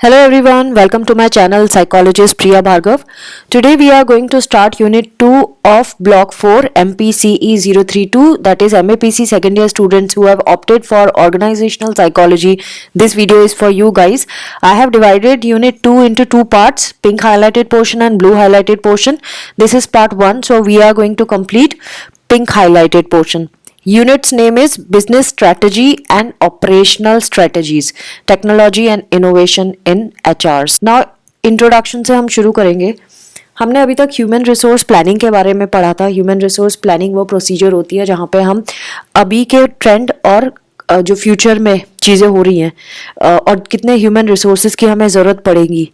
Hello everyone, welcome to my channel Psychologist Priya Bhargav. Today we are going to start Unit 2 of Block 4 MPCE 032, that is MAPC second year students who have opted for Organizational Psychology. This video is for you guys. I have divided Unit 2 into two parts, pink highlighted portion and blue highlighted portion. This is part 1, so we are going to complete pink highlighted portion. Unit's name is Business Strategy and Operational Strategies, Technology and Innovation in HRs. Now, introduction से हम शुरू करेंगे. हमने अभी तक human resource planning के बारे में पढ़ा था. ह्यूमन रिसोर्स प्लानिंग वो प्रोसीजर होती है जहाँ पे हम अभी के ट्रेंड और जो फ्यूचर में चीज़ें हो रही हैं और कितने ह्यूमन रिसोर्सेज की हमें ज़रूरत पड़ेगी,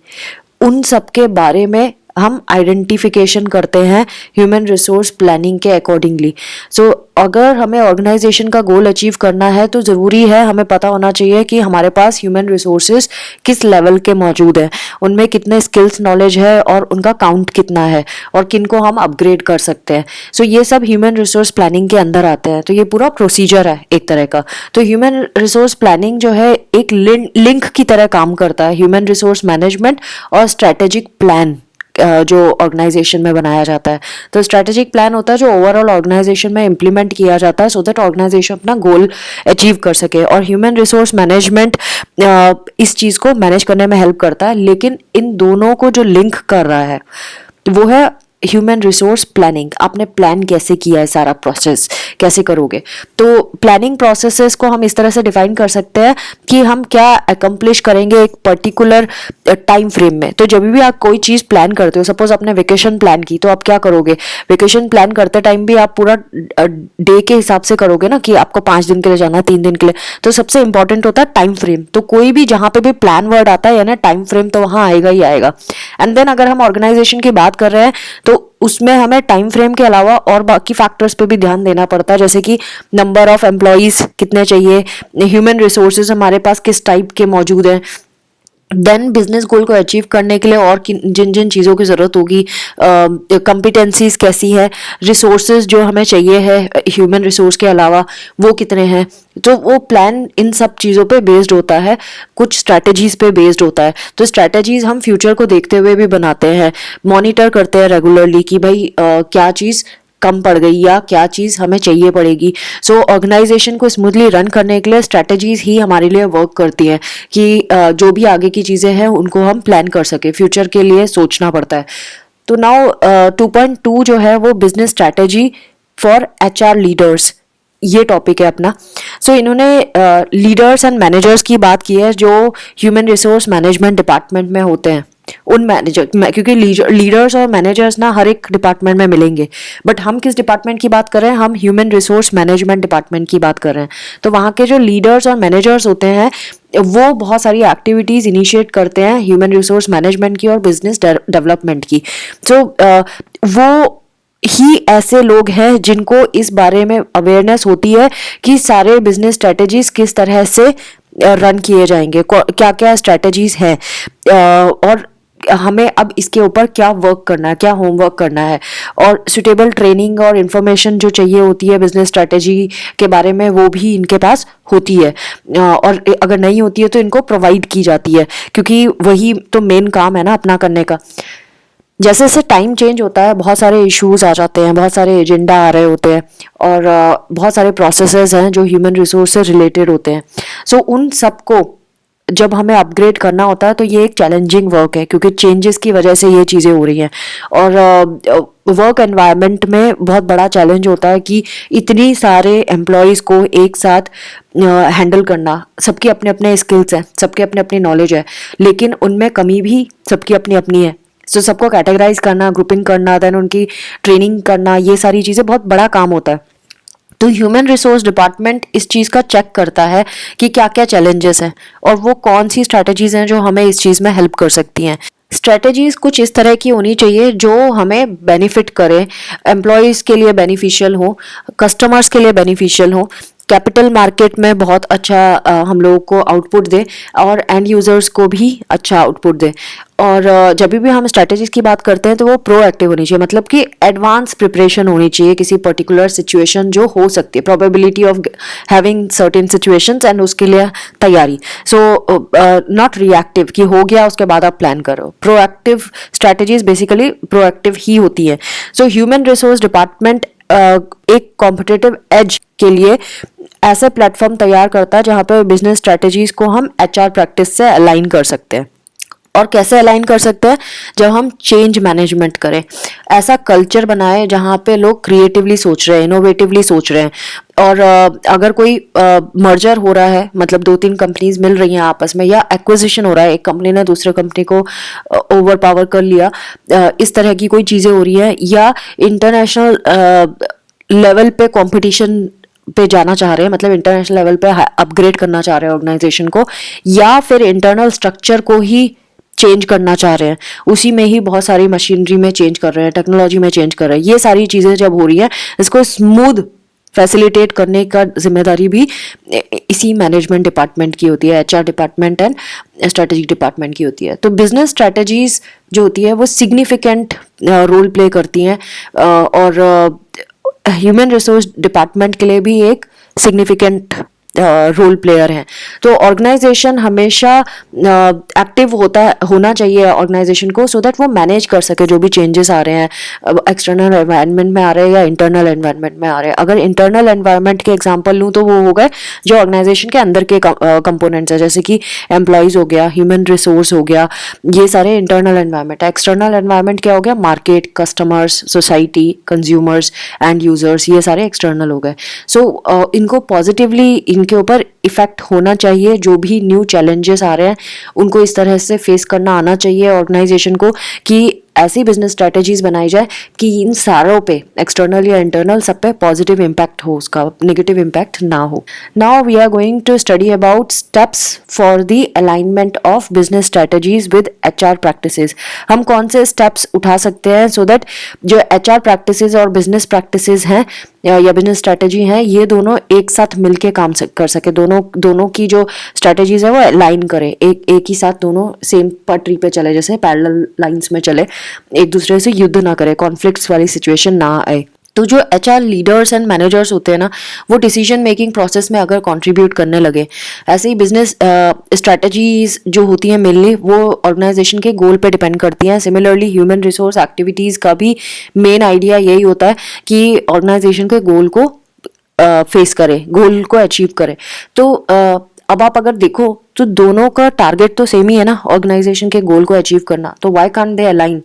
उन सब के बारे में हम आइडेंटिफिकेशन करते हैं ह्यूमन रिसोर्स प्लानिंग के अकॉर्डिंगली. सो अगर हमें ऑर्गेनाइजेशन का गोल अचीव करना है तो ज़रूरी है हमें पता होना चाहिए कि हमारे पास ह्यूमन रिसोर्सेज किस लेवल के मौजूद हैं, उनमें कितने स्किल्स नॉलेज है और उनका काउंट कितना है और किन को हम अपग्रेड कर सकते हैं. सो ये सब ह्यूमन रिसोर्स प्लानिंग के अंदर आते हैं. तो ये पूरा प्रोसीजर है एक तरह का. तो ह्यूमन रिसोर्स प्लानिंग जो है एक लिंक की तरह काम करता है. ह्यूमन रिसोर्स मैनेजमेंट और स्ट्रैटेजिक प्लान जो ऑर्गेनाइजेशन में बनाया जाता है. तो स्ट्रैटेजिक प्लान होता है जो ओवरऑल ऑर्गेनाइजेशन में इम्प्लीमेंट किया जाता है सो दैट ऑर्गेनाइजेशन अपना गोल अचीव कर सके. और ह्यूमन रिसोर्स मैनेजमेंट इस चीज़ को मैनेज करने में हेल्प करता है. लेकिन इन दोनों को जो लिंक कर रहा है वो है ह्यूमन रिसोर्स प्लानिंग. आपने प्लान कैसे किया है, सारा प्रोसेस कैसे करोगे. तो प्लानिंग प्रोसेसेस को हम इस तरह से डिफाइन कर सकते हैं कि हम क्या अकम्प्लिश करेंगे एक पर्टिकुलर टाइम फ्रेम में. तो जब भी आप कोई चीज़ प्लान करते हो, सपोज आपने वेकेशन प्लान की, तो आप क्या करोगे, वेकेशन प्लान करते टाइम भी आप पूरा डे के हिसाब से करोगे ना कि आपको 5 दिन के लिए जाना, 3 दिन के लिए. तो सबसे इंपॉर्टेंट होता है टाइम फ्रेम. तो कोई भी जहाँ पे भी प्लान वर्ड आता है या ना टाइम फ्रेम, तो वहाँ आएगा ही आएगा. एंड देन अगर हम ऑर्गेनाइजेशन की बात कर रहे हैं तो उसमें हमें टाइम फ्रेम के अलावा और बाकी फैक्टर्स पे भी ध्यान देना पड़ता है, जैसे कि नंबर ऑफ एम्प्लॉयज कितने चाहिए, ह्यूमन रिसोर्सेज हमारे पास किस टाइप के मौजूद हैं, देन बिजनेस गोल को अचीव करने के लिए और जिन जिन चीज़ों की ज़रूरत होगी, कॉम्पिटेंसीज कैसी है, रिसोर्सेज जो हमें चाहिए है ह्यूमन रिसोर्स के अलावा वो कितने हैं. तो वो प्लान इन सब चीज़ों पे बेस्ड होता है, कुछ स्ट्रैटेजीज पे बेस्ड होता है. तो स्ट्रैटेजीज हम फ्यूचर को देखते हुए भी बनाते हैं, मॉनिटर करते हैं रेगुलरली कि भाई क्या चीज़ कम पड़ गई या क्या चीज़ हमें चाहिए पड़ेगी. सो ऑर्गेनाइजेशन को स्मूथली रन करने के लिए स्ट्रैटेजीज ही हमारे लिए वर्क करती हैं कि जो भी आगे की चीज़ें हैं उनको हम प्लान कर सके, फ्यूचर के लिए सोचना पड़ता है. तो नाउ 2.2 जो है वो business strategy for HR leaders, ये टॉपिक है अपना. सो इन्होंने लीडर्स एंड मैनेजर्स की बात की है जो ह्यूमन रिसोर्स मैनेजमेंट डिपार्टमेंट में होते हैं. उन मैनेजर, क्योंकि लीडर्स और मैनेजर्स ना हर एक डिपार्टमेंट में मिलेंगे, बट हम किस डिपार्टमेंट की बात कर रहे हैं, हम ह्यूमन रिसोर्स मैनेजमेंट डिपार्टमेंट की बात कर रहे हैं. तो वहाँ के जो लीडर्स और मैनेजर्स होते हैं वो बहुत सारी एक्टिविटीज़ इनिशिएट करते हैं ह्यूमन रिसोर्स मैनेजमेंट की और बिजनेस डेवलपमेंट की. सो वो ही ऐसे लोग हैं जिनको इस बारे में अवेयरनेस होती है कि सारे बिजनेस स्ट्रेटजीज किस तरह से रन किए जाएंगे, क्या क्या स्ट्रेटजीज हैं और हमें अब इसके ऊपर क्या वर्क करना है, क्या होमवर्क करना है. और सुटेबल ट्रेनिंग और इन्फॉर्मेशन जो चाहिए होती है बिजनेस स्ट्रेटजी के बारे में वो भी इनके पास होती है, और अगर नहीं होती है तो इनको प्रोवाइड की जाती है, क्योंकि वही तो मेन काम है ना अपना करने का. जैसे जैसे टाइम चेंज होता है बहुत सारे इश्यूज आ जाते हैं, बहुत सारे एजेंडा आ रहे होते हैं और बहुत सारे प्रोसेसेस हैं जो ह्यूमन रिसोर्स से रिलेटेड होते हैं. सो उन सबको जब हमें अपग्रेड करना होता है तो ये एक चैलेंजिंग वर्क है, क्योंकि चेंजेस की वजह से ये चीज़ें हो रही हैं. और वर्क एनवायरनमेंट में बहुत बड़ा चैलेंज होता है कि इतनी सारे एम्प्लॉयज़ को एक साथ हैंडल करना. सबके अपने अपने स्किल्स हैं, सबके अपने अपनी नॉलेज है, लेकिन उनमें कमी भी सबकी अपनी अपनी है. सो सबको कैटेगराइज करना, ग्रुपिंग करना, देन उनकी ट्रेनिंग करना, ये सारी चीज़ें बहुत बड़ा काम होता है. तो ह्यूमन रिसोर्स डिपार्टमेंट इस चीज़ का चेक करता है कि क्या क्या चैलेंजेस हैं और वो कौन सी स्ट्रैटेजीज हैं जो हमें इस चीज़ में हेल्प कर सकती हैं. स्ट्रैटेजीज कुछ इस तरह की होनी चाहिए जो हमें बेनिफिट करे, एम्प्लॉयज़ के लिए बेनिफिशियल हो, कस्टमर्स के लिए बेनिफिशियल हो, कैपिटल मार्केट में बहुत अच्छा हम लोगों को आउटपुट दे और एंड यूज़र्स को भी अच्छा आउटपुट दे. और जब भी हम स्ट्रैटेजीज की बात करते हैं तो वो प्रोएक्टिव होनी चाहिए, मतलब कि एडवांस प्रिपरेशन होनी चाहिए किसी पर्टिकुलर सिचुएशन जो हो सकती है, probability of having certain situations and उसके लिए तैयारी। सो नॉट रिएक्टिव कि हो गया उसके बाद आप प्लान करो। प्रोएक्टिव स्ट्रैटेजीज बेसिकली प्रोएक्टिव ही होती है। सो ह्यूमन रिसोर्स डिपार्टमेंट एक कॉम्पिटिटिव एज के लिए ऐसे प्लेटफॉर्म तैयार करता है जहां पर बिजनेस स्ट्रैटेजीज को हम एचआर प्रैक्टिस से अलाइन कर सकते हैं। और कैसे अलाइन कर सकते हैं? जब हम चेंज मैनेजमेंट करें, ऐसा कल्चर बनाए जहां पे लोग क्रिएटिवली सोच रहे हैं, इनोवेटिवली सोच रहे हैं। और अगर कोई मर्जर हो रहा है, मतलब 2-3 कंपनीज मिल रही हैं आपस में, या एक्विजिशन हो रहा है, एक कंपनी ने दूसरे कंपनी को ओवर पावर कर लिया, इस तरह की कोई चीज़ें हो रही है, या इंटरनेशनल लेवल पे कंपटीशन पे जाना चाह रहे हैं, मतलब इंटरनेशनल लेवल पे अपग्रेड करना चाह रहे हैं ऑर्गेनाइजेशन को, या फिर इंटरनल स्ट्रक्चर को ही चेंज करना चाह रहे हैं, उसी में ही बहुत सारी मशीनरी में चेंज कर रहे हैं, टेक्नोलॉजी में चेंज कर रहे हैं। ये सारी चीज़ें जब हो रही है, इसको स्मूथ फैसिलिटेट करने का जिम्मेदारी भी इसी मैनेजमेंट डिपार्टमेंट की होती है, HR department and strategic department की होती है। तो बिजनेस स्ट्रेटेजीज जो होती है वो सिग्निफिकेंट रोल प्ले करती हैं, और ह्यूमन रिसोर्स डिपार्टमेंट के लिए भी एक सिग्निफिकेंट रोल प्लेयर हैं। तो ऑर्गेनाइजेशन हमेशा एक्टिव होना चाहिए ऑर्गेनाइजेशन को, सो दैट वो मैनेज कर सके जो भी चेंजेस आ रहे हैं, एक्सटर्नल एनवायरनमेंट में आ रहे हैं या इंटरनल एनवायरनमेंट में आ रहे हैं। अगर इंटरनल एनवायरनमेंट के एग्जांपल लूँ तो वो हो गए जो ऑर्गेनाइजेशन के अंदर के कंपोनेंट्स हैं, जैसे कि एम्प्लॉयज हो गया, ह्यूमन रिसोर्स हो गया, ये सारे इंटरनल एनवायरनमेंट है। एक्सटर्नल एनवायरनमेंट क्या हो गया? Market, customers, society, consumers and users, ये सारे एक्सटर्नल हो गए। सो इनको पॉजिटिवली इनके ऊपर इफेक्ट होना चाहिए। जो भी न्यू चैलेंजेस आ रहे हैं उनको इस तरह से फेस करना आना चाहिए ऑर्गेनाइजेशन को, कि ऐसी बिजनेस स्ट्रेटेजीज बनाई जाए कि इन सारों पे, एक्सटर्नल या इंटरनल, सब पे पॉजिटिव इम्पैक्ट हो, उसका नेगेटिव इम्पैक्ट ना हो। Now we are going to study about steps for the alignment of business strategies with HR practices. हम कौन से स्टेप्स उठा सकते हैं सो दैट जो एचआर प्रैक्टिसेस और बिजनेस प्रैक्टिसेस हैं या बिजनेस स्ट्रेटेजी हैं, ये दोनों एक साथ मिलके काम कर सके, दोनों की जो स्ट्रेटेजीज है वो अलाइन करें, एक ही साथ दोनों सेम पटरी पे चले, जैसे पैरेलल लाइंस में चले, एक दूसरे से युद्ध ना करे, कॉन्फ्लिक्ट्स वाली सिचुएशन ना आए। तो जो एचआर लीडर्स एंड मैनेजर्स होते हैं ना, वो डिसीजन मेकिंग प्रोसेस में अगर कंट्रीब्यूट करने लगे, ऐसे ही बिजनेस स्ट्रेटजीज जो होती हैं मेनली वो ऑर्गेनाइजेशन के गोल पे डिपेंड करती हैं। सिमिलरली ह्यूमन रिसोर्स एक्टिविटीज़ का भी मेन आइडिया यही होता है कि ऑर्गेनाइजेशन के गोल को फेस करे, गोल को अचीव करे। तो अब आप अगर देखो तो दोनों का टारगेट तो सेम ही है ना, ऑर्गेनाइजेशन के गोल को अचीव करना, तो व्हाई कांट दे अलाइन?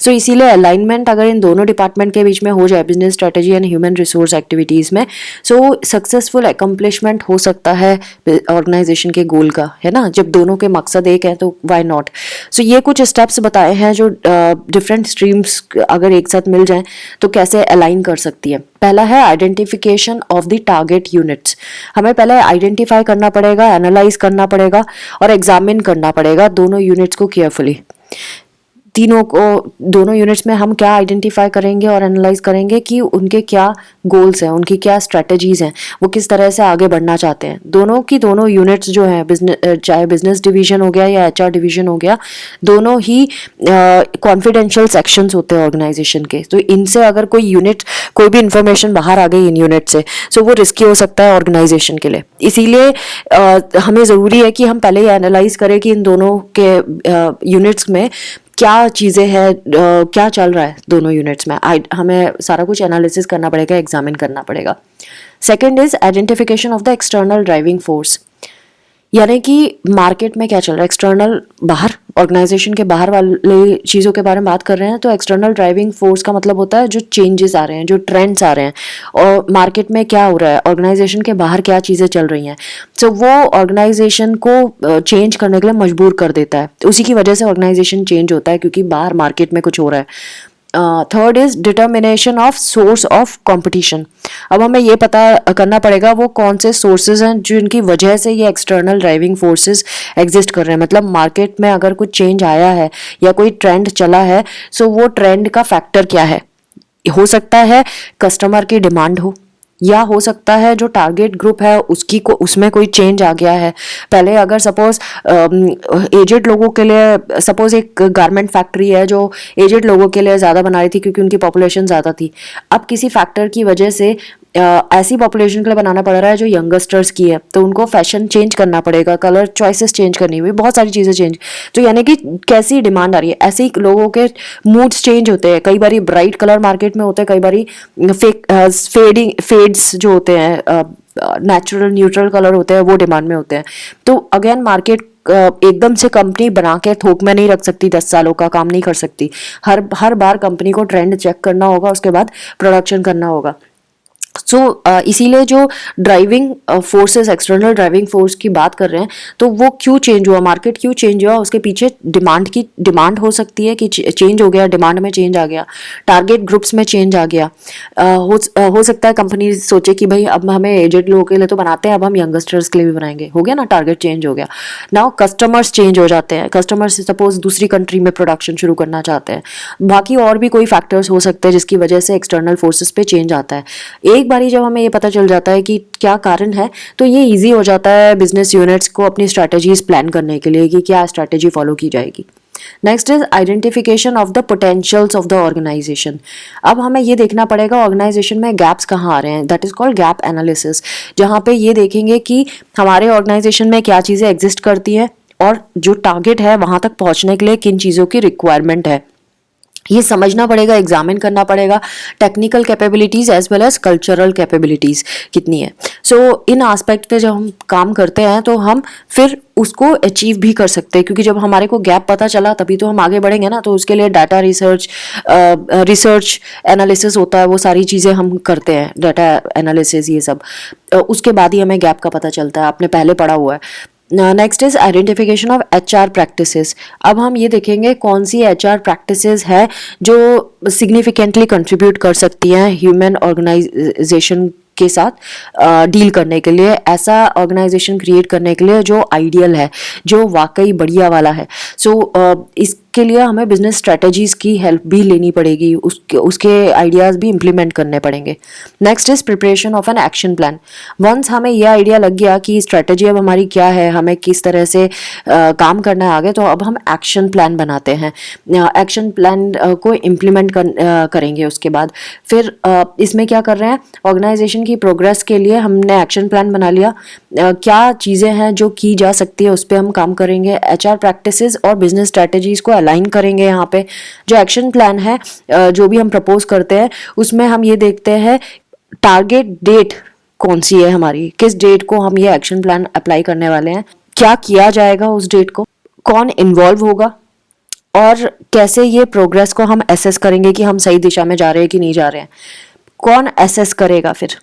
सो इसीलिए अलाइनमेंट अगर इन दोनों डिपार्टमेंट के बीच में हो जाए, business strategy and human resource activities में, सो सक्सेसफुल अकम्पलिशमेंट हो सकता है ऑर्गेनाइजेशन के गोल का, है ना। जब दोनों के मकसद एक है तो व्हाई नॉट। सो ये कुछ स्टेप्स बताए हैं जो डिफरेंट स्ट्रीम्स अगर एक साथ मिल जाएं तो कैसे अलाइन कर सकती है। पहला है identification of the target units. हमें पहले आइडेंटिफाई करना पड़ेगा, एनालाइज करना पड़ेगा और एग्जामिन करना पड़ेगा दोनों यूनिट्स को केयरफुली। दोनों यूनिट्स में हम क्या आइडेंटिफाई करेंगे और एनालाइज करेंगे कि उनके क्या गोल्स हैं, उनकी क्या स्ट्रेटजीज हैं, वो किस तरह से आगे बढ़ना चाहते हैं। दोनों यूनिट्स जो हैं, चाहे बिजनेस डिवीजन हो गया या एचआर डिवीजन हो गया, दोनों ही कॉन्फिडेंशियल सेक्शंस होते हैं ऑर्गेनाइजेशन के। तो इनसे अगर कोई भी इंफॉर्मेशन बाहर आ गई इन यूनिट से, सो वो रिस्की हो सकता है ऑर्गेनाइजेशन के लिए। इसीलिए हमें ज़रूरी है कि हम पहले ही एनालाइज करें कि इन दोनों के यूनिट्स में क्या चीज़ें हैं, क्या चल रहा है दोनों यूनिट्स में। हमें सारा कुछ एनालिसिस करना पड़ेगा, एग्जामिन करना पड़ेगा। Second is identification of the external driving force, यानी कि मार्केट में क्या चल रहा है, एक्सटर्नल, बाहर, ऑर्गेनाइजेशन के बाहर वाले चीज़ों के बारे में बात कर रहे हैं। तो एक्सटर्नल ड्राइविंग फोर्स का मतलब होता है जो चेंजेस आ रहे हैं, जो ट्रेंड्स आ रहे हैं, और मार्केट में क्या हो रहा है, ऑर्गेनाइजेशन के बाहर क्या चीज़ें चल रही हैं। सो वो ऑर्गेनाइजेशन को चेंज करने के लिए मजबूर कर देता है। उसी की वजह से ऑर्गेनाइजेशन चेंज होता है, क्योंकि बाहर मार्केट में कुछ हो रहा है। Third is determination of source of competition. अब हमें ये पता करना पड़ेगा वो कौन से सोर्सेज हैं जिनकी वजह से ये एक्सटर्नल ड्राइविंग फोर्सेस एग्जिस्ट कर रहे हैं। मतलब मार्केट में अगर कुछ चेंज आया है या कोई ट्रेंड चला है, सो वो ट्रेंड का फैक्टर क्या है। हो सकता है कस्टमर की डिमांड हो, या हो सकता है जो टारगेट ग्रुप है उसकी को उसमें कोई चेंज आ गया है। पहले अगर सपोज एजेड लोगों के लिए, सपोज एक गारमेंट फैक्ट्री है जो एजेड लोगों के लिए ज़्यादा बना रही थी क्योंकि उनकी पॉपुलेशन ज़्यादा थी, अब किसी फैक्टर की वजह से ऐसी पॉपुलेशन के लिए बनाना पड़ रहा है जो यंगस्टर्स की है, तो उनको फैशन चेंज करना पड़ेगा, कलर चॉइसेस चेंज करनी हुई, बहुत सारी चीज़ें चेंज। तो यानी कि कैसी डिमांड आ रही है, ऐसे ही लोगों के मूड्स चेंज होते हैं। कई बारी ब्राइट कलर मार्केट में होते हैं, कई बारी फेड्स जो होते हैं, नेचुरल न्यूट्रल कलर होते हैं, वो डिमांड में होते हैं। तो अगेन मार्केट एकदम से कंपनी बना के थोक में नहीं रख सकती, 10 सालों का काम नहीं कर सकती। हर बार कंपनी को ट्रेंड चेक करना होगा, उसके बाद प्रोडक्शन करना होगा। सो इसीलिए जो driving forces, external driving force की बात कर रहे हैं, तो वो क्यों चेंज हुआ, मार्केट क्यों चेंज हुआ, उसके पीछे डिमांड हो सकती है कि चेंज हो गया, डिमांड में चेंज आ गया, टारगेट ग्रुप्स में चेंज आ गया। हो सकता है कंपनी सोचे कि भाई अब हमें एजेड लोगों के लिए तो बनाते हैं, अब हम यंगस्टर्स के लिए भी बनाएंगे, हो गया ना, टारगेट चेंज हो गया। नाउ कस्टमर्स चेंज हो जाते हैं, कस्टमर्स सपोज दूसरी कंट्री में प्रोडक्शन शुरू करना चाहते हैं, बाकी और भी कोई फैक्टर्स हो सकते हैं जिसकी वजह से एक्सटर्नल फोर्सेस पे चेंज आता है। एक बारी जब हमें ये पता चल जाता है कि क्या कारण है, तो ये इजी हो जाता है बिजनेस यूनिट्स को अपनी स्ट्रैटेजीज प्लान करने के लिए कि क्या स्ट्रैटेजी फॉलो की जाएगी। Next is identification of the potentials of the organisation. अब हमें ये देखना पड़ेगा ऑर्गेनाइजेशन में गैप्स कहाँ आ रहे हैं, that is called gap analysis, जहाँ पे ये देखेंगे कि हमारे ऑर्गेनाइजेशन में क्या चीज़ें एग्जिस्ट करती हैं और जो टारगेट है वहाँ तक पहुँचने के लिए किन चीज़ों की रिक्वायरमेंट है। ये समझना पड़ेगा, एग्जामिन करना पड़ेगा, technical capabilities as well as cultural capabilities कितनी है। सो इन आस्पेक्ट पे जब हम काम करते हैं तो हम फिर उसको अचीव भी कर सकते हैं, क्योंकि जब हमारे को गैप पता चला तभी तो हम आगे बढ़ेंगे ना। तो उसके लिए डाटा रिसर्च एनालिसिस होता है, वो सारी चीज़ें हम करते हैं, डाटा एनालिसिस ये सब, उसके बाद ही हमें गैप का पता चलता है, आपने पहले पढ़ा हुआ है। Next is identification of HR practices. अब हम ये देखेंगे कौन सी HR प्रैक्टिसेस है जो सिग्निफिकेंटली कंट्रीब्यूट कर सकती हैं ह्यूमन ऑर्गेनाइजेशन के साथ डील करने के लिए, ऐसा ऑर्गेनाइजेशन क्रिएट करने के लिए जो आइडियल है, जो वाकई बढ़िया वाला है। सो इसके लिए हमें बिजनेस स्ट्रेटजीज की हेल्प भी लेनी पड़ेगी, उसके आइडियाज़ भी इम्प्लीमेंट करने पड़ेंगे। Next is preparation of an action plan. Once हमें यह आइडिया लग गया कि स्ट्रेटजी अब हमारी क्या है, हमें किस तरह से काम करना है आगे, तो अब हम एक्शन प्लान बनाते हैं, एक्शन प्लान को इम्प्लीमेंट करेंगे। उसके बाद फिर इसमें क्या कर रहे हैं, ऑर्गेनाइजेशन की प्रोग्रेस के लिए हमने एक्शन प्लान बना लिया, क्या चीज़ें हैं जो की जा सकती है उस पर हम काम करेंगे, HR प्रैक्टिसेस और बिजनेस स्ट्रेटजीज को अलाइन करेंगे। यहाँ पे जो एक्शन प्लान है, जो भी हम प्रपोज करते हैं उसमें हम ये देखते हैं टारगेट डेट कौन सी है हमारी, किस डेट को हम ये एक्शन प्लान अप्लाई करने वाले हैं, क्या किया जाएगा उस डेट को, कौन इन्वॉल्व होगा और कैसे ये प्रोग्रेस को हम एसेस करेंगे कि हम सही दिशा में जा रहे हैं कि नहीं जा रहे हैं, कौन एसेस करेगा, फिर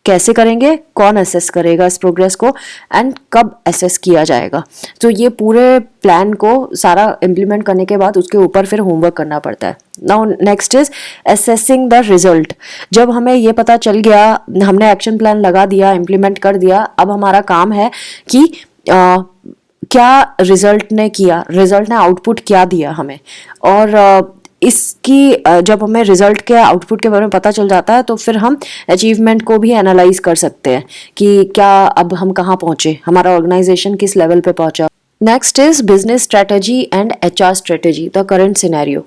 कैसे करेंगे, कौन एसेस करेगा इस प्रोग्रेस को, एंड कब एसेस किया जाएगा। तो ये पूरे प्लान को सारा इम्प्लीमेंट करने के बाद उसके ऊपर फिर होमवर्क करना पड़ता है। Now next is assessing the result. जब हमें ये पता चल गया, हमने एक्शन प्लान लगा दिया, इम्प्लीमेंट कर दिया, अब हमारा काम है कि क्या रिजल्ट ने किया, रिजल्ट ने आउटपुट क्या दिया हमें, और इसकी जब हमें रिजल्ट के आउटपुट के बारे में पता चल जाता है तो फिर हम अचीवमेंट को भी एनालाइज कर सकते हैं कि क्या अब हम कहाँ पहुँचे, हमारा ऑर्गेनाइजेशन किस लेवल पे पहुँचा। Next is business strategy and HR strategy, the current scenario.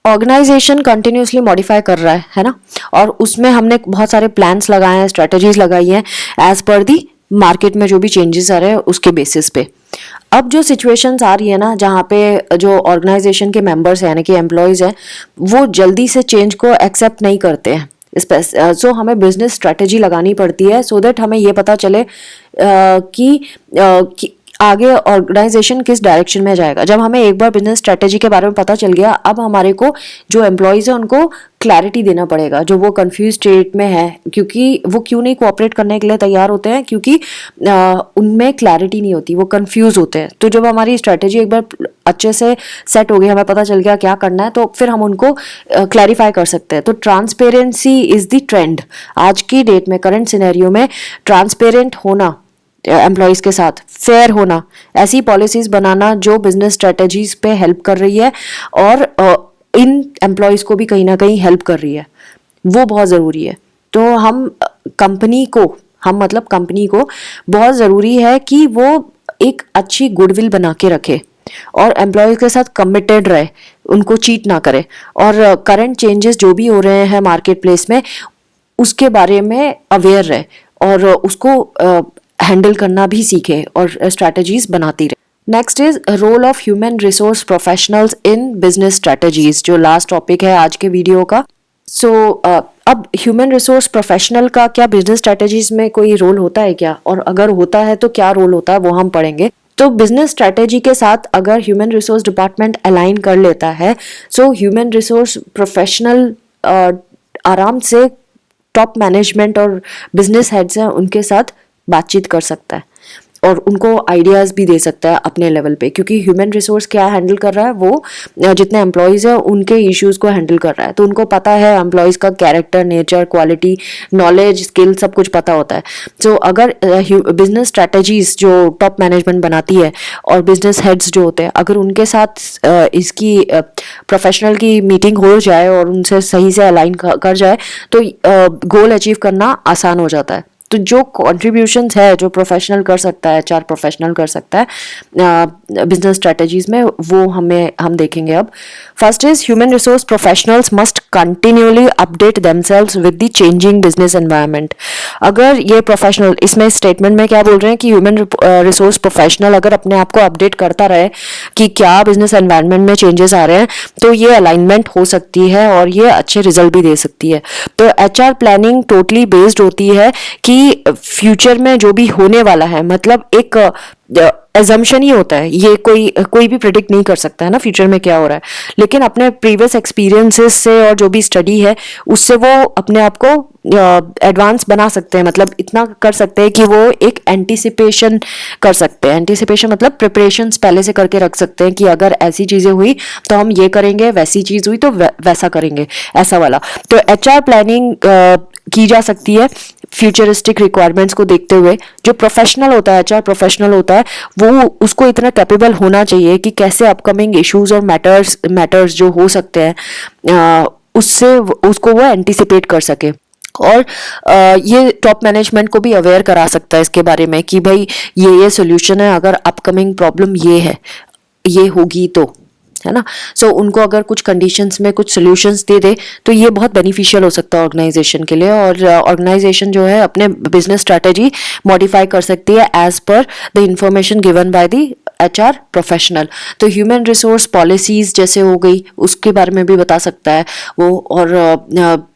Organisation continuously modify कर रहा है ना, और उसमें हमने बहुत सारे प्लान्स लगाए हैं, स्ट्रेटजीज लगाई हैं एज पर दी मार्केट में जो भी चेंजेस आ रहे हैं उसके बेसिस पे। अब जो सिचुएशंस आ रही है ना, जहाँ पे जो ऑर्गेनाइजेशन के मेंबर्स हैं यानी कि एम्प्लॉयज़ हैं, वो जल्दी से चेंज को एक्सेप्ट नहीं करते हैं। सो हमें बिजनेस स्ट्रेटजी लगानी पड़ती है सो दैट हमें ये पता चले कि आगे ऑर्गेनाइजेशन किस डायरेक्शन में जाएगा। जब हमें एक बार बिजनेस स्ट्रेटजी के बारे में पता चल गया, अब हमारे को जो एम्प्लॉयज़ हैं उनको क्लैरिटी देना पड़ेगा, जो वो कंफ्यूज स्टेट में है, क्योंकि वो क्यों नहीं कोऑपरेट करने के लिए तैयार होते हैं, क्योंकि उनमें क्लैरिटी नहीं होती, वो कंफ्यूज होते हैं। तो जब हमारी स्ट्रेटजी एक बार अच्छे से सेट हो गई, हमें पता चल गया क्या करना है, तो फिर हम उनको क्लैरिफाई कर सकते हैं। तो ट्रांसपेरेंसी इज़ द ट्रेंड। आज की डेट में, करंट सिनेरियो में ट्रांसपेरेंट होना, एम्प्लॉयज़ के साथ फेयर होना, ऐसी पॉलिसीज़ बनाना जो बिजनेस स्ट्रेटजीज पे हेल्प कर रही है और इन एम्प्लॉयज़ को भी कहीं ना कहीं हेल्प कर रही है, वो बहुत ज़रूरी है। तो हम कंपनी को, हम मतलब कंपनी को बहुत ज़रूरी है कि वो एक अच्छी गुडविल बना के रखे और एम्प्लॉयज़ के साथ कमिटेड रहे, उनको चीट ना करे, और करंट चेंजेस जो भी हो रहे हैं मार्केट प्लेस में उसके बारे में अवेयर रहे और उसको हैंडल करना भी सीखे और स्ट्रैटेजीज बनाती रहे। Next is role of human resource professionals in business strategies, जो लास्ट टॉपिक है आज के वीडियो का। सो अब ह्यूमन रिसोर्स प्रोफेशनल का क्या बिजनेस स्ट्रैटेजीज में कोई रोल होता है क्या, और अगर होता है तो क्या रोल होता है वो हम पढ़ेंगे। तो बिजनेस स्ट्रैटेजी के साथ अगर ह्यूमन रिसोर्स डिपार्टमेंट अलाइन कर लेता है, सो ह्यूमन रिसोर्स प्रोफेशनल आराम से टॉप मैनेजमेंट और बिजनेस हेड्स हैं उनके साथ बातचीत कर सकता है और उनको आइडियाज़ भी दे सकता है अपने लेवल पे, क्योंकि ह्यूमन रिसोर्स क्या हैंडल कर रहा है, वो जितने एम्प्लॉयज़ हैं उनके इश्यूज़ को हैंडल कर रहा है, तो उनको पता है एम्प्लॉयज़ का character, nature, quality, knowledge, skill सब कुछ पता होता है। सो अगर बिजनेस स्ट्रैटेजीज जो टॉप मैनेजमेंट बनाती है और बिजनेस हेड्स जो होते हैं, अगर उनके साथ इसकी प्रोफेशनल की मीटिंग हो जाए और उनसे सही से अलाइन कर जाए तो गोल अचीव करना आसान हो जाता है। तो जो कॉन्ट्रीब्यूशंस है जो प्रोफेशनल कर सकता है, एचआर प्रोफेशनल कर सकता है बिजनेस स्ट्रेटजीज में, वो हम देखेंगे अब। First is human resource professionals must continually update themselves with the changing business environment. अगर ये प्रोफेशनल, इसमें स्टेटमेंट में क्या बोल रहे हैं कि ह्यूमन रिसोर्स प्रोफेशनल अगर अपने आप को अपडेट करता रहे कि क्या बिजनेस एनवायरनमेंट में चेंजेस आ रहे हैं, तो ये अलाइनमेंट हो सकती है और ये अच्छे रिजल्ट भी दे सकती है। तो एचआर प्लानिंग टोटली बेस्ड होती है कि फ्यूचर में जो भी होने वाला है, मतलब एक एजम्पशन ही होता है, ये कोई भी प्रिडिक्ट नहीं कर सकता है ना फ्यूचर में क्या हो रहा है, लेकिन अपने प्रीवियस एक्सपीरियंसेस से और जो भी स्टडी है उससे वो अपने आप को एडवांस बना सकते हैं, मतलब इतना कर सकते हैं कि वो एक एंटिसिपेशन कर सकते हैं। एंटिसिपेशन मतलब प्रिपरेशंस पहले से करके रख सकते हैं कि अगर ऐसी चीज़ें हुई तो हम ये करेंगे, वैसी चीज़ हुई तो वैसा करेंगे, ऐसा वाला। तो एचआर प्लानिंग की जा सकती है फ्यूचरिस्टिक रिक्वायरमेंट्स को देखते हुए। जो प्रोफेशनल होता है, एचआर प्रोफेशनल होता है, वो उसको इतना कैपेबल होना चाहिए कि कैसे अपकमिंग इश्यूज और मैटर्स जो हो सकते हैं उससे उसको वो एंटिसिपेट कर सके। और ये टॉप मैनेजमेंट को भी अवेयर करा सकता है इसके बारे में कि भाई ये सोल्यूशन है, अगर अपकमिंग प्रॉब्लम ये है, ये होगी तो, है ना। सो उनको अगर कुछ कंडीशंस में कुछ सॉल्यूशंस दे दे तो ये बहुत बेनिफिशियल हो सकता है ऑर्गेनाइजेशन के लिए, और ऑर्गेनाइजेशन जो है अपने बिजनेस स्ट्रैटेजी मॉडिफाई कर सकती है as per the information given by the HR professional. तो ह्यूमन रिसोर्स पॉलिसीज जैसे हो गई उसके बारे में भी बता सकता है वो, और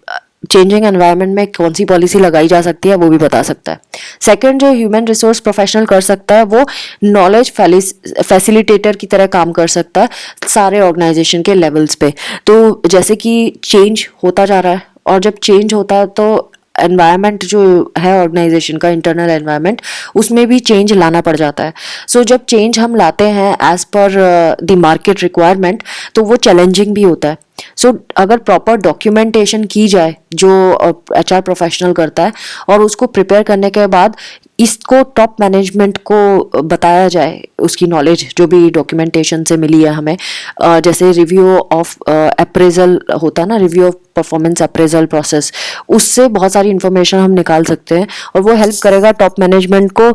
चेंजिंग एनवायरनमेंट में कौन सी पॉलिसी लगाई जा सकती है वो भी बता सकता है। सेकंड जो ह्यूमन रिसोर्स प्रोफेशनल कर सकता है वो नॉलेज फैसिलिटेटर की तरह काम कर सकता है सारे ऑर्गेनाइजेशन के लेवल्स पे। तो जैसे कि चेंज होता जा रहा है, और जब चेंज होता है तो एनवायरनमेंट जो है ऑर्गेनाइजेशन का, इंटरनल एनवायरनमेंट, उसमें भी चेंज लाना पड़ जाता है। सो जब चेंज हम लाते हैं as per the market requirement तो वो चैलेंजिंग भी होता है। सो अगर प्रॉपर डॉक्यूमेंटेशन की जाए जो एचआर प्रोफेशनल करता है और उसको प्रिपेयर करने के बाद इसको टॉप मैनेजमेंट को बताया जाए, उसकी नॉलेज जो भी डॉक्यूमेंटेशन से मिली है हमें, जैसे रिव्यू ऑफ अप्रेजल होता है ना, review of performance appraisal process, उससे बहुत सारी इन्फॉर्मेशन हम निकाल सकते हैं और वो हेल्प करेगा टॉप मैनेजमेंट को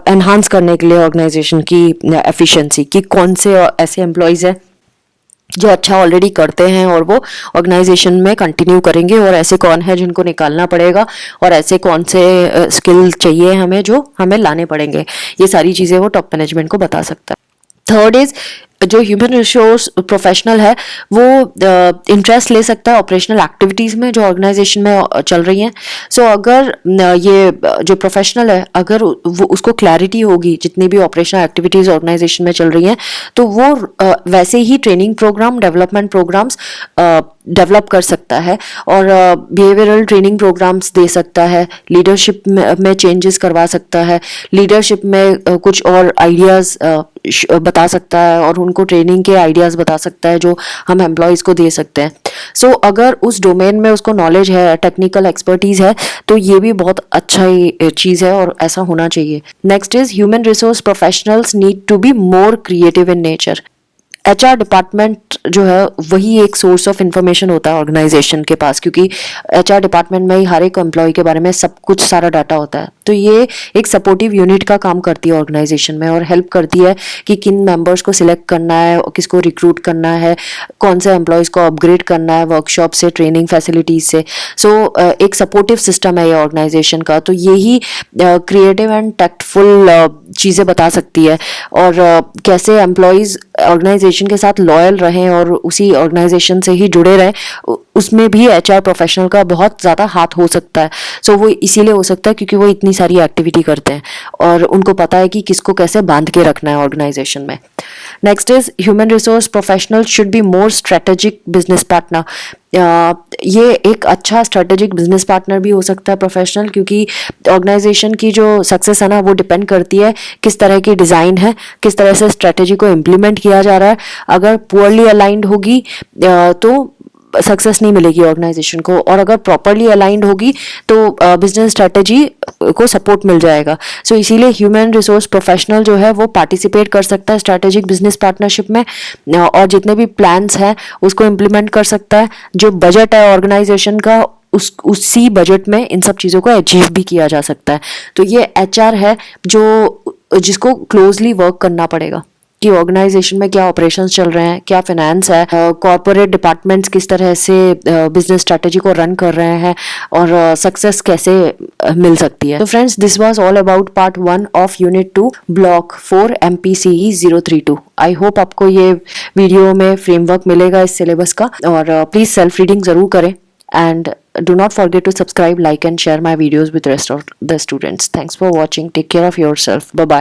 एनहांस करने के लिए ऑर्गेनाइजेशन की एफिशिएंसी, कि कौन से ऐसे एम्प्लॉयज़ हैं जो अच्छा ऑलरेडी करते हैं और वो ऑर्गेनाइजेशन में कंटिन्यू करेंगे, और ऐसे कौन है जिनको निकालना पड़ेगा, और ऐसे कौन से स्किल चाहिए हमें जो हमें लाने पड़ेंगे। ये सारी चीज़ें वो टॉप मैनेजमेंट को बता सकता है। थर्ड इज जो ह्यूमन रिसोर्स प्रोफेशनल है वो इंटरेस्ट ले सकता है ऑपरेशनल एक्टिविटीज़ में जो ऑर्गेनाइजेशन में चल रही हैं। सो अगर ये जो प्रोफेशनल है, अगर वो उसको क्लैरिटी होगी जितनी भी ऑपरेशनल एक्टिविटीज़ ऑर्गेनाइजेशन में चल रही हैं, तो वो वैसे ही training program, development programs develop कर सकता है और बिहेवियरल ट्रेनिंग प्रोग्राम्स दे सकता है, लीडरशिप में चेंजेस करवा सकता है, लीडरशिप में कुछ और आइडियाज़ बता सकता है और उनको ट्रेनिंग के आइडियाज़ बता सकता है जो हम एम्प्लॉयज़ को दे सकते हैं। सो अगर उस डोमेन में उसको नॉलेज है, टेक्निकल एक्सपर्टीज़ है, तो ये भी बहुत अच्छा ही चीज़ है और ऐसा होना चाहिए। Next is human resource professionals need to be more creative in nature. HR department जो है वही एक सोर्स ऑफ इंफॉर्मेशन होता है ऑर्गेनाइजेशन के पास, क्योंकि HR डिपार्टमेंट में ही हर एक एम्प्लॉय के बारे में सब कुछ सारा डाटा होता है। तो ये एक सपोर्टिव यूनिट का काम करती है ऑर्गेनाइजेशन में और हेल्प करती है कि किन मेंबर्स को सिलेक्ट करना है, किसको रिक्रूट करना है, कौन से एम्प्लॉयज़ को अपग्रेड करना है वर्कशॉप से, ट्रेनिंग फैसिलिटीज से। सो एक सपोर्टिव सिस्टम है ये ऑर्गेनाइजेशन का। तो यही क्रिएटिव एंड टैक्टफुल चीज़ें बता सकती है, और कैसे एम्प्लॉयज़ ऑर्गेनाइजेशन के साथ लॉयल रहें और उसी ऑर्गेनाइजेशन से ही जुड़े रहें, उसमें भी HR प्रोफेशनल का बहुत ज़्यादा हाथ हो सकता है। सो वो इसीलिए हो सकता है क्योंकि वो इतनी सारी एक्टिविटी करते हैं और उनको पता है कि किसको कैसे बांध के रखना है ऑर्गेनाइजेशन में। Next is human resource professional should be more strategic business partner. ये एक अच्छा स्ट्रेटेजिक बिजनेस पार्टनर भी हो सकता है प्रोफेशनल, क्योंकि ऑर्गेनाइजेशन की जो सक्सेस है ना वो डिपेंड करती है किस तरह की डिज़ाइन है, किस तरह से स्ट्रेटेजी को इम्प्लीमेंट किया जा रहा है। अगर पुअरली अलाइंड होगी तो सक्सेस नहीं मिलेगी ऑर्गेनाइजेशन को, और अगर प्रॉपरली अलाइंड होगी तो बिजनेस स्ट्रेटेजी को सपोर्ट मिल जाएगा। सो इसीलिए ह्यूमन रिसोर्स प्रोफेशनल जो है वो पार्टिसिपेट कर सकता है स्ट्रेटेजिक बिजनेस पार्टनरशिप में, और जितने भी प्लान्स हैं उसको इम्प्लीमेंट कर सकता है। जो बजट है ऑर्गेनाइजेशन का उसी बजट में इन सब चीज़ों को अचीव भी किया जा सकता है। तो ये HR है जिसको क्लोजली वर्क करना पड़ेगा कि ऑर्गेनाइजेशन में क्या ऑपरेशंस चल रहे हैं, क्या फाइनेंस है, कॉर्पोरेट डिपार्टमेंट्स किस तरह से बिजनेस स्ट्रेटेजी को रन कर रहे हैं, और सक्सेस कैसे मिल सकती है। तो friends, this was all about part 1 of unit 2 block 4 MPCE 032। I hope आपको ये वीडियो में फ्रेमवर्क मिलेगा इस सिलेबस का, और प्लीज सेल्फ रीडिंग जरूर करें, and do not forget to subscribe, like and share my videos with rest of the students. Thanks for watching. Take care of yourself. Bye bye.